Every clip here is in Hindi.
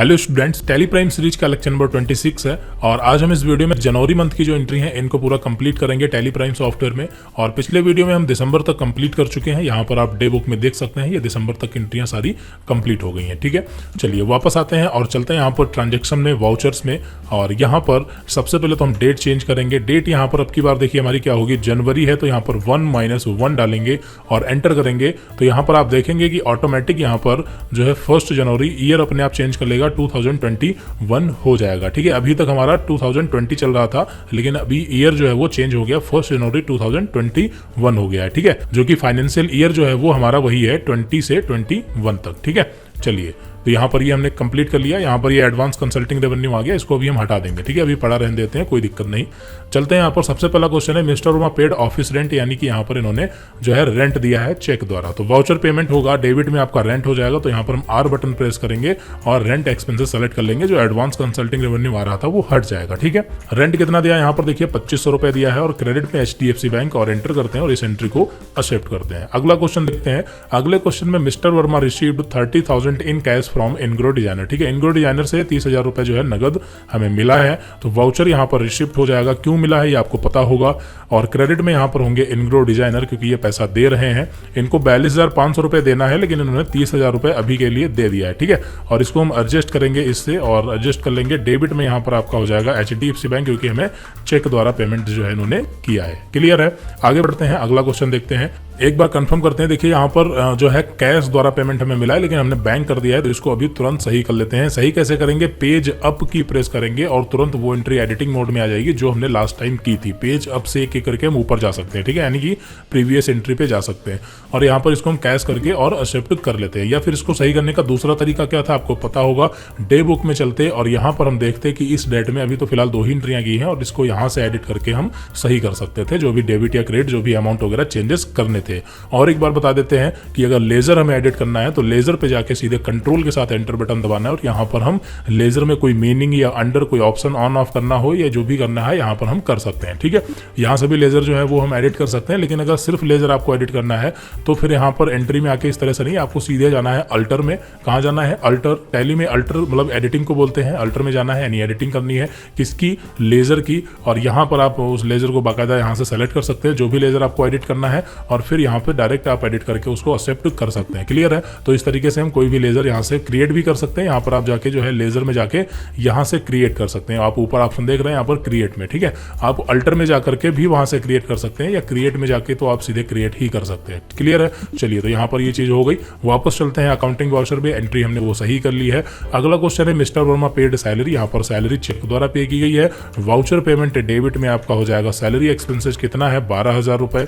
Hello students, tally prime series का लेक्चर नंबर 26 है और आज हम इस वीडियो में जनवरी मंथ की जो एंट्री है इनको पूरा कंप्लीट करेंगे टैली प्राइम सॉफ्टवेयर में। और पिछले वीडियो में हम दिसंबर तक कंप्लीट कर चुके हैं। यहाँ पर आप डे बुक में देख सकते हैं ये दिसंबर तक एंट्रियां सारी कंप्लीट हो गई हैं। ठीक है, चलिए वापस आते हैं और चलते हैं यहाँ पर ट्रांजेक्शन में, वाउचर्स में। और यहाँ पर सबसे पहले तो हम डेट चेंज करेंगे। डेट यहाँ पर अब की बार देखिए हमारी क्या होगी, जनवरी है तो यहाँ पर 1-1 डालेंगे और एंटर करेंगे तो यहाँ पर आप देखेंगे कि ऑटोमेटिक यहाँ पर जो है 1 जनवरी ईयर अपने आप चेंज कर लेगा, 2021 हो जाएगा। ठीक है, अभी तक हमारा 2020 चल रहा था लेकिन अभी ईयर जो है वो चेंज हो गया, 1 जनवरी 2021 हो गया है। ठीक है, जो कि फाइनेंशियल ईयर जो है वो हमारा वही है 20 से 21 तक। ठीक है, चलिए तो यहाँ पर ये हमने कंप्लीट कर लिया। यहाँ पर ये एडवांस कंसल्टिंग रेवेन्यू आ गया, इसको भी हम हटा देंगे। ठीक है, अभी पड़ा रहने देते हैं, कोई दिक्कत नहीं। चलते हैं यहाँ पर सबसे पहला क्वेश्चन है mister Verma paid office rent, यानी कि यहाँ पर इन्होंने जो है रेंट दिया है चेक द्वारा। तो वाउचर पेमेंट होगा, डेबिट में आपका रेंट हो जाएगा। तो यहाँ पर हम आर बटन प्रेस करेंगे और रेंट एक्सपेंसेस सेलेक्ट कर लेंगे। जो एडवांस कंसल्टिंग रेवेन्यू आ रहा था वो हट जाएगा। ठीक है, रेंट कितना दिया यहाँ पर देखिए 2500 रुपए दिया है और क्रेडिट में HDFC बैंक, और एंटर करते हैं और इस एंट्री को एक्सेप्ट करते हैं। अगला क्वेश्चन देखते हैं। अगले क्वेश्चन में mister Verma received 30,000 in cash from Ingro designer. ठीक है, इनग्रो डिजाइनर से 30,000 रुपए जो है नगद हमें मिला है। तो वाउचर यहाँ पर रिसिप्ट हो जाएगा। क्यों मिला है ये आपको पता होगा। और क्रेडिट में यहाँ पर होंगे इनग्रो डिजाइनर, क्योंकि ये पैसा दे रहे हैं। इनको 42,500 रुपए देना है लेकिन इन्होंने 30,000 रुपए अभी के लिए दे दिया है। ठीक है, और इसको हम एडजस्ट करेंगे इससे और एडजस्ट कर लेंगे। डेबिट में यहाँ पर आपका हो जाएगा HDFC बैंक, क्योंकि हमें चेक द्वारा पेमेंट जो है इन्होंने किया है। क्लियर है, आगे बढ़ते हैं, अगला क्वेश्चन देखते हैं। एक बार कंफर्म करते हैं। देखिए यहाँ पर जो है कैश द्वारा पेमेंट हमें मिला है लेकिन हमने बैंक कर दिया है, तो इसको अभी तुरंत सही कर लेते हैं। सही कैसे करेंगे, पेज अप की प्रेस करेंगे और तुरंत वो एंट्री एडिटिंग मोड में आ जाएगी जो हमने लास्ट टाइम की थी। पेज अप से एक करके हम ऊपर जा सकते हैं। ठीक है, यानी कि प्रीवियस एंट्री पे जा सकते हैं और यहाँ पर इसको हम कैश करके और एक्सेप्ट कर लेते हैं। या फिर इसको सही करने का दूसरा तरीका क्या था आपको पता होगा। डे बुक में चलते और यहाँ पर हम देखते हैं कि इस डेट में अभी तो फिलहाल 2 ही एंट्रियां की हैं और इसको यहाँ से एडिट करके हम सही कर सकते थे, जो भी डेबिट या क्रेडिट जो भी अमाउंट वगैरह चेंजेस करने थे। और एक बार बता देते हैं कि अगर लेजर हमें एडिट करना है तो लेजर पे जाके सीधे कंट्रोल के साथ एंटर बटन दबाना है और यहाँ पर हम लेजर में कोई मीनिंग या अंडर कोई ऑप्शन ऑन ऑफ करना हो या जो भी करना है यहाँ पर हम कर सकते हैं। ठीक है, यहाँ से भी लेजर जो है वो हम एडिट कर सकते हैं, लेकिन अगर सिर्फ लेजर आपको एडिट करना है तो फिर यहाँ पर एंट्री में आके इस तरह से नहीं, आपको सीधे जाना है अल्टर में। कहाँ जाना है, अल्टर। टैली में अल्टर मतलब एडिटिंग को बोलते हैं, अल्टर में जाना है, यानी एडिटिंग करनी है किसकी, लेजर की। और यहाँ पर आप उस लेजर को बाकायदा यहाँ से सेलेक्ट कर सकते हैं जो भी लेजर आपको एडिट करना है और फिर यहाँ पर डायरेक्ट आप एडिट करके उसको एक्सेप्ट कर सकते हैं। क्लियर है, तो इस तरीके से हम कोई भी लेजर यहाँ से क्रिएट भी कर सकते हैं। यहाँ पर आप जाके जो है लेजर में जाके यहाँ से क्रिएट कर सकते हैं। आप ऊपर ऑप्शन देख रहे हैं यहाँ पर क्रिएट में। ठीक है, आप अल्टर में जाकर के भी वहां से क्रिएट कर सकते हैं या क्रिएट में जाके तो आप सीधे क्रिएट ही कर सकते हैं। क्लियर है, चलिए तो यहाँ पर ये चीज हो गई। वापस चलते हैं अकाउंटिंग वाउचर में, एंट्री हमने वो सही कर ली है। अगला क्वेश्चन है मिस्टर वर्मा पेड सैलरी। यहाँ पर सैलरी चेक द्वारा पे की गई है। वाउचर पेमेंट डेबिट में आपका हो जाएगा सैलरी एक्सपेंसेस कितना है 12,000 रुपए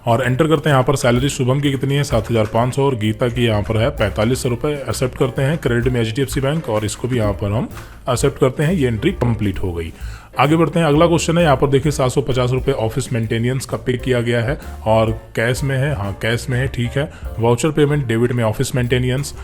और एंटर करते हैं। यहाँ पर सैलरी शुभम की कितनी है 7,500 और गीता की यहाँ पर है 4500 रुपए। एक्सेप्ट करते हैं क्रेडिट में HDFC बैंक और इसको भी यहाँ पर हम एक्सेप्ट करते हैं। ये एंट्री कंप्लीट हो गई। आगे बढ़ते हैं, अगला क्वेश्चन है। यहाँ पर देखिए 750 रुपए ऑफिस मेंटेनेंस का पे किया गया है और कैश में है। हाँ, कैश में है, ठीक है। वाउचर पेमेंट डेबिट में ऑफिस मेंटेनेंस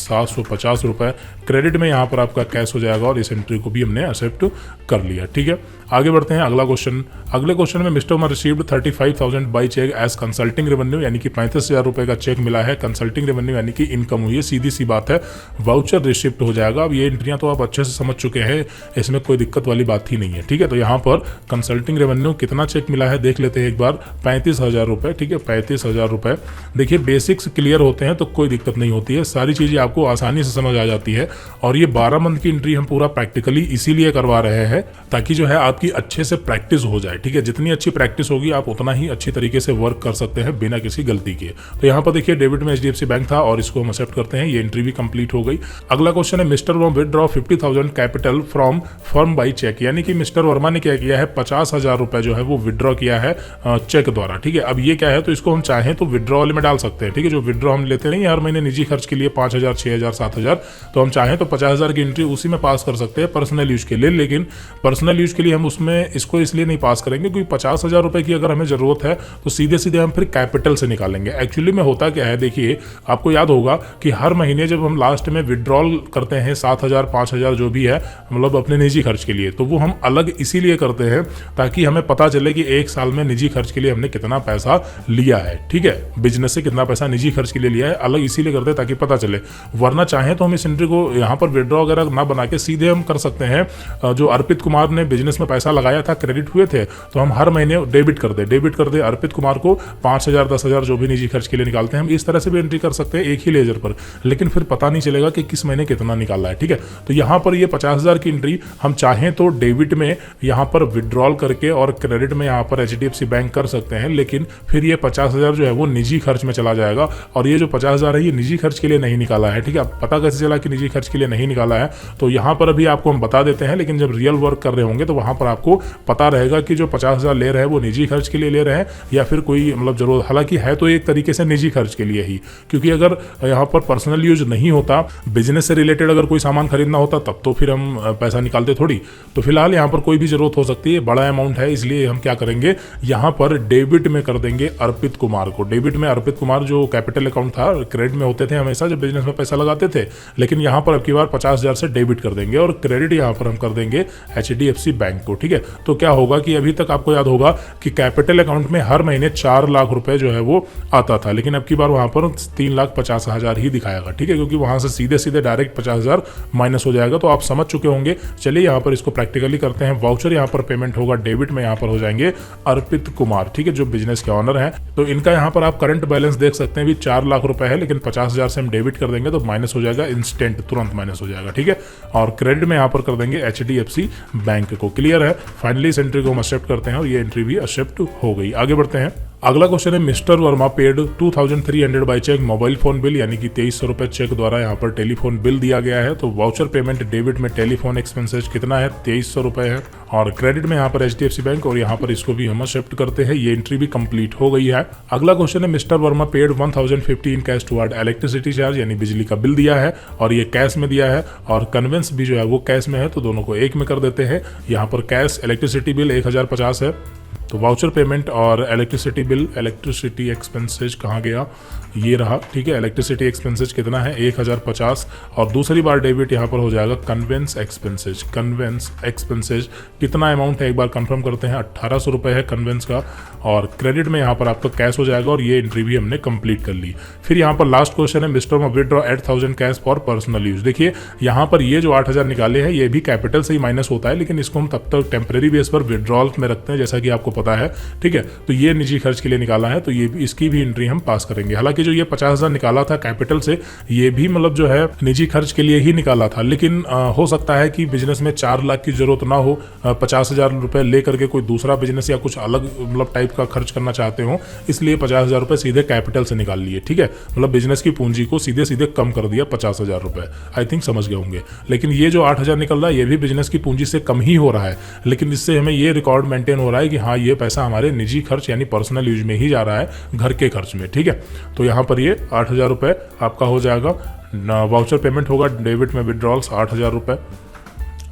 750 रुपए। क्रेडिट में यहाँ पर आपका कैश हो जाएगा और इस एंट्री को भी हमने एक्सेप्ट कर लिया। ठीक है, आगे बढ़ते हैं, अगला क्वेश्चन। अगले क्वेश्चन में mister Verma received 35,000 by cheque as consulting revenue, यानी कि 35,000 रुपए का चेक मिला है। कंसल्टिंग रेवेन्यू यानी कि इनकम हुई है, सीधी सी बात है। वाउचर रिसिप्ट हो जाएगा। अब ये एंट्रियां तो आप अच्छे से समझ चुके हैं, इसमें कोई दिक्कत वाली बात ही नहीं है। ठीक है, तो यहाँ पर कंसल्टिंग रेवेन्यू कितना चेक मिला है देख लेते हैं एक बार, 35,000 रुपए। ठीक है, 35,000 रुपए। देखिए बेसिक्स क्लियर होते हैं तो कोई दिक्कत नहीं होती है, सारी चीजें आपको आसानी से समझ आ जाती है। और ये 12 मंथ की एंट्री हम पूरा प्रैक्टिकली इसीलिए करवा रहे हैं ताकि जो है आपकी अच्छे से प्रैक्टिस हो जाए। ठीक है, जितनी अच्छी प्रैक्टिस होगी आप उतना ही अच्छी तरीके से वर्क कर सकते हैं बिना किसी गलती के। तो यहाँ पर देखिए डेबिट में HDFC बैंक था और इसको हम एक्सेप्ट करते हैं। ये एंट्री भी कंप्लीट हो गई। अगला क्वेश्चन है mister Verma withdraw 50,000 capital from firm by cheque, यानी कि मिस्टर वर्मा ने क्या किया है 50,000 रुपए जो है वो विदड्रॉ किया है चेक द्वारा। ठीक है, अब ये क्या है तो इसको हम चाहें तो विदड्रॉल में डाल सकते हैं। ठीक है, जो विदड्रॉ हम लेते नहीं हर महीने निजी खर्च के लिए 5,000, 6,000, 7,000, तो हम चाहें तो 50,000 की एंट्री उसी में पास कर सकते हैं पर्सनल यूज के लिए। लेकिन पर्सनल यूज के लिए हम उसमें इसको इसलिए नहीं पास करेंगे क्योंकि 50,000 रुपए की अगर हमें जरूरत है तो सीधे सीधे हम फिर कैपिटल से निकालेंगे। एक्चुअली में होता क्या है, देखिए आपको याद होगा कि हर महीने जब हम लास्ट में विड्रॉल करते हैं 7,000, 5,000 जो भी है मतलब अपने निजी खर्च खर्च के लिए। तो वो हम अलग इसीलिए करते हैं ताकि हमें पता चले कि एक साल में निजी खर्च के लिए हमने कितना पैसा लिया है, ठीक है, बिजनेस से कितना पैसा निजी खर्च के लिए लिया है, अलग इसीलिए करते हैं ताकि पता चले। वरना चाहें तो हम इस एंट्री को यहाँ पर विड्रॉ वगैरह ना बना के सीधे हम कर सकते हैं। जो अर्पित कुमार ने बिजनेस में पैसा लगाया था, क्रेडिट हुए थे, तो हम हर महीने डेबिट कर दे अर्पित कुमार को 5,000 10,000 जो भी निजी खर्च के लिए निकालते हैं, हम इस तरह से भी एंट्री कर सकते हैं एक ही लेजर पर, लेकिन फिर पता नहीं चलेगा कि किस महीने कितना निकाला है, ठीक है। तो यहाँ पर ये 50,000 की एंट्री हम चाहें तो डेबिट में यहाँ पर विड्रॉल करके और क्रेडिट में यहाँ पर HDFC बैंक कर सकते हैं, लेकिन फिर ये 50,000 जो है वो निजी खर्च में चला जाएगा। और ये जो 50,000 है ये निजी खर्च के लिए नहीं निकाला है, ठीक है। पता कैसे चला कि निजी खर्च के लिए नहीं निकाला है? तो यहाँ पर अभी आपको हम बता देते हैं, लेकिन जब रियल वर्क कर रहे होंगे तो वहाँ पर आपको पता रहेगा कि जो 50,000 ले रहे हैं वो निजी खर्च के लिए ले रहे हैं या फिर कोई मतलब जरूरत, हालांकि है तो एक तरीके से निजी खर्च के लिए ही, क्योंकि अगर यहाँ पर पर्सनल यूज नहीं होता, बिजनेस से रिलेटेड अगर कोई सामान खरीदना होता तब तो फिर हम पैसा निकालते थोड़ी। तो फिलहाल यहाँ पर कोई भी जरूरत हो सकती है, बड़ा अमाउंट है, इसलिए हम क्या करेंगे, यहाँ पर डेबिट में कर देंगे अर्पित कुमार को। डेबिट में अर्पित कुमार जो कैपिटल अकाउंट था, क्रेडिट में होते थे हमेशा जब बिजनेस में पैसा लगाते थे, लेकिन यहाँ पर अब की बार 50,000 से डेबिट कर देंगे और क्रेडिट यहाँ पर हम कर देंगे HDFC बैंक को, ठीक है। तो क्या होगा कि अभी तक आपको याद होगा कि कैपिटल अकाउंट में हर महीने 4 लाख रुपए जो है वो आता था, लेकिन अब की बार वहां पर 3,50,000 ही दिखाएगा, ठीक है, क्योंकि वहां से सीधे सीधे डायरेक्ट 50,000 माइनस हो जाएगा। तो आप समझ चुके होंगे। चलिए यहाँ पर इसको प्रैक्टिकली करते हैं। वाउचर यहाँ पर पेमेंट होगा, डेबिट में यहाँ पर हो जाएंगे अर्पित कुमार, ठीक है, जो बिजनेस के ऑनर हैं। तो इनका यहाँ पर आप करंट बैलेंस देख सकते हैं भी 4 लाख रुपए है, लेकिन 50,000 से हम डेबिट कर देंगे तो माइनस हो जाएगा, इंस्टेंट तुरंत माइनस हो जाएगा, ठीक है। और क्रेडिट में यहाँ पर कर देंगे HDFC बैंक को। क्लियर है? फाइनली इस एंट्री को हम एक्सेप्ट करते हैं और ये एंट्री भी एक्सेप्ट हो गई। आगे बढ़ते हैं। अगला क्वेश्चन है, mister Verma paid 2,300 by cheque mobile phone bill, यानी कि 2300 रुपए चेक द्वारा यहाँ पर टेलीफोन बिल दिया गया है। तो वाउचर पेमेंट डेबिट में टेलीफोन एक्सपेंसेस कितना है? 2300 रुपए है। और क्रेडिट में यहाँ पर HDFC बैंक, और यहाँ पर इसको भी हम एक्सेप्ट करते हैं। ये एंट्री भी कंप्लीट हो गई है। अगला क्वेश्चन है, mister Verma paid 1,050 in cash toward electricity charge, यानी बिजली का बिल दिया है और ये कैश में दिया है, और कन्वेंस भी जो है वो कैश में है, तो दोनों को एक में कर देते हैं। यहाँ पर कैश इलेक्ट्रिसिटी बिल 1,050 है, तो वाउचर पेमेंट और इलेक्ट्रिसिटी बिल, इलेक्ट्रिसिटी एक्सपेंसेज कहाँ गया, ये रहा, ठीक है। इलेक्ट्रिसिटी एक्सपेंसेज कितना है? 1,050। और दूसरी बार डेबिट यहाँ पर हो जाएगा कन्वेंस एक्सपेंसेज। कन्वेंस एक्सपेंसेज कितना अमाउंट है एक बार कंफर्म करते हैं, 1,800 रुपये है कन्वेंस का। और क्रेडिट में यहाँ पर आपका कैश हो जाएगा, और ये एंट्री भी हमने कंप्लीट कर ली। फिर यहाँ पर लास्ट क्वेश्चन है, mister Verma withdraw 8,000 cash for personal use. देखिए यहाँ पर ये जो 8,000 निकाले हैं ये भी कैपिटल से ही माइनस होता है, लेकिन इसको हम तब तक टेम्परेरी बेस पर विड्रॉल में रखते हैं, जैसा कि आपको पता है, ठीक है। तो ये निजी खर्च के लिए निकाला है, तो ये इसकी भी एंट्री हम पास करेंगे। हालांकि जो ये 50,000 निकाला था कैपिटल से, ये भी मतलब जो है निजी खर्च के लिए ही निकाला था, लेकिन हो सकता है कि बिजनेस में 4 लाख की जरूरत ना हो, 50,000 रुपए लेकर के कोई दूसरा बिजनेस या कुछ अलग मतलब टाइप का खर्च करना चाहते हो, इसलिए 50,000 रुपए सीधे कैपिटल से निकाल लिए, ठीक है। मतलब बिजनेस की पूंजी को सीधे सीधे कम कर दिया 50,000 रुपए। आई थिंक समझ गए होंगे। लेकिन ये जो 8,000 निकल रहा है ये भी बिजनेस की पूंजी से कम ही हो रहा है, लेकिन इससे हमें ये रिकॉर्ड मेंटेन हो रहा है कि हाँ ये पैसा हमारे निजी खर्च यानी पर्सनल यूज में ही जा रहा है, घर के खर्च में, ठीक है। तो यहाँ पर ये 8,000 रुपए आपका हो जाएगा। वाउचर पेमेंट होगा, डेबिट में विड्रॉल्स 8,000 रुपए,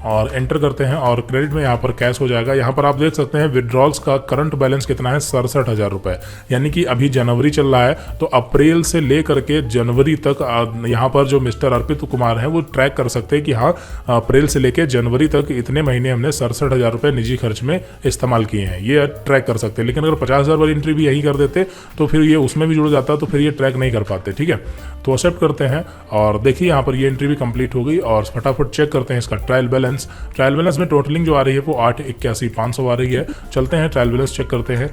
और एंटर करते हैं, और क्रेडिट में यहाँ पर कैश हो जाएगा। यहाँ पर आप देख सकते हैं विड्रॉल्स का करंट बैलेंस कितना है, 67,000 रुपए, यानी कि अभी जनवरी चल रहा है, तो अप्रैल से लेकर के जनवरी तक यहाँ पर जो मिस्टर अर्पित कुमार हैं वो ट्रैक कर सकते हैं कि हाँ अप्रैल से लेकर जनवरी तक इतने महीने हमने 67,000 रुपए निजी खर्च में इस्तेमाल किए हैं, ये ट्रैक कर सकते हैं। लेकिन अगर 50,000 वाली एंट्री भी यही कर देते तो फिर ये उसमें भी जुड़ जाता, तो फिर ये ट्रैक नहीं कर पाते, ठीक है। तो एक्सेप्ट करते हैं, और देखिए यहाँ पर ये एंट्री भी कंप्लीट हो गई। और फटाफट चेक करते हैं इसका ट्रायल बैलेंस। ट्रायल बैलेंस में टोटलिंग जो आ रही है वो 881,500 आ रही है। चलते हैं ट्रायल बैलेंस चेक करते हैं।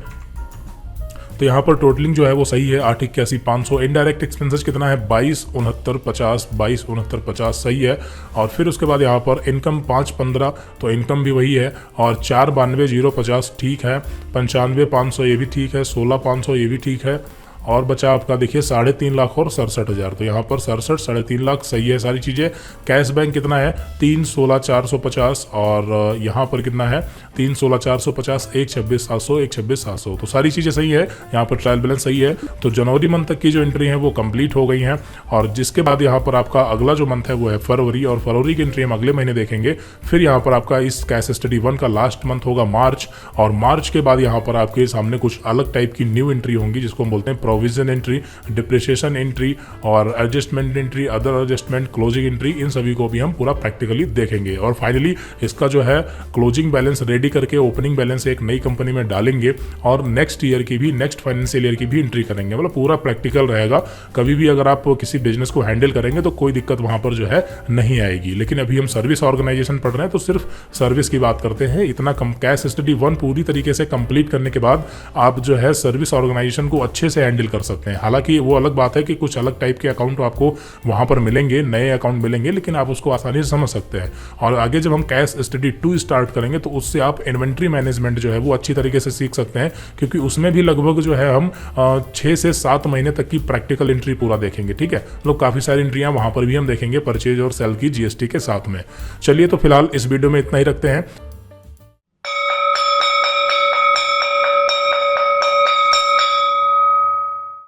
तो यहाँ पर टोटलिंग जो है वो सही है, 881,500। इनडायरेक्ट एक्सपेंसेस कितना है, 22,69,50, 22,69,50 सही है। और फिर उसके बाद यहाँ पर इनकम 5,15, तो इनकम भी वही है। और 4,92,050 ठीक है, 95,500 ये भी ठीक है, 16,500 ये भी ठीक है। और बचा आपका देखिए 3.5 लाख और 67,000, तो यहाँ पर 67, 3.5 लाख सही है सारी चीज़ें। कैश बैंक कितना है, 3,16,450, और यहाँ पर कितना है 3,16,450, 1,26,700, 1,26,700, तो सारी चीज़ें सही है। यहाँ पर ट्रायल बैलेंस सही है। तो जनवरी मंथ तक की जो एंट्री है वो कंप्लीट हो गई हैं। और जिसके बाद यहाँ पर आपका अगला जो मंथ है वो है फरवरी, और फरवरी की एंट्री हम अगले महीने देखेंगे। फिर यहाँ पर आपका इस कैश स्टडी 1 का लास्ट मंथ होगा मार्च, और मार्च के बाद यहाँ पर आपके सामने कुछ अलग टाइप की न्यू एंट्री होंगी जिसको हम बोलते हैं प्रोविजन एंट्री, डिप्रिसिएशन एंट्री और adjustment entry, other adjustment, closing entry, इन सभी को भी हम पूरा प्रैक्टिकली देखेंगे। और फाइनली इसका जो है क्लोजिंग बैलेंस रेडी करके ओपनिंग बैलेंस एक नई कंपनी में डालेंगे और नेक्स्ट ईयर की भी, नेक्स्ट फाइनेंशियल ईयर की भी एंट्री करेंगे। मतलब पूरा प्रैक्टिकल रहेगा। कभी भी अगर आप किसी बिजनेस को हैंडल करेंगे तो कोई दिक्कत वहां पर जो है नहीं आएगी। लेकिन अभी हम सर्विस ऑर्गेनाइजेशन पढ़ रहे हैं तो सिर्फ सर्विस की बात करते हैं। इतना कम कैश स्टडी 1 पूरी तरीके से कंप्लीट करने के बाद आप जो है सर्विस ऑर्गेनाइजेशन को अच्छे से हैंडल कर सकते हैं। हालांकि वो अलग बात है कि कुछ अलग टाइप के अकाउंट आपको वहां पर मिलेंगे, नए अकाउंट मिलेंगे, लेकिन आप उसको आसानी से समझ सकते हैं। और आगे जब हम कैश स्टडी 2 स्टार्ट करेंगे तो उससे आप इन्वेंट्री मैनेजमेंट जो है वो अच्छी तरीके से सीख सकते हैं, क्योंकि उसमें भी लगभग जो है हम 6 से 7 महीने तक की प्रैक्टिकल एंट्री पूरा देखेंगे। ठीक है, लोग काफी सारी एंट्रियां वहां पर भी हम देखेंगे परचेज और सेल की जीएसटी के साथ में। चलिए तो फिलहाल इस वीडियो में इतना ही रखते हैं।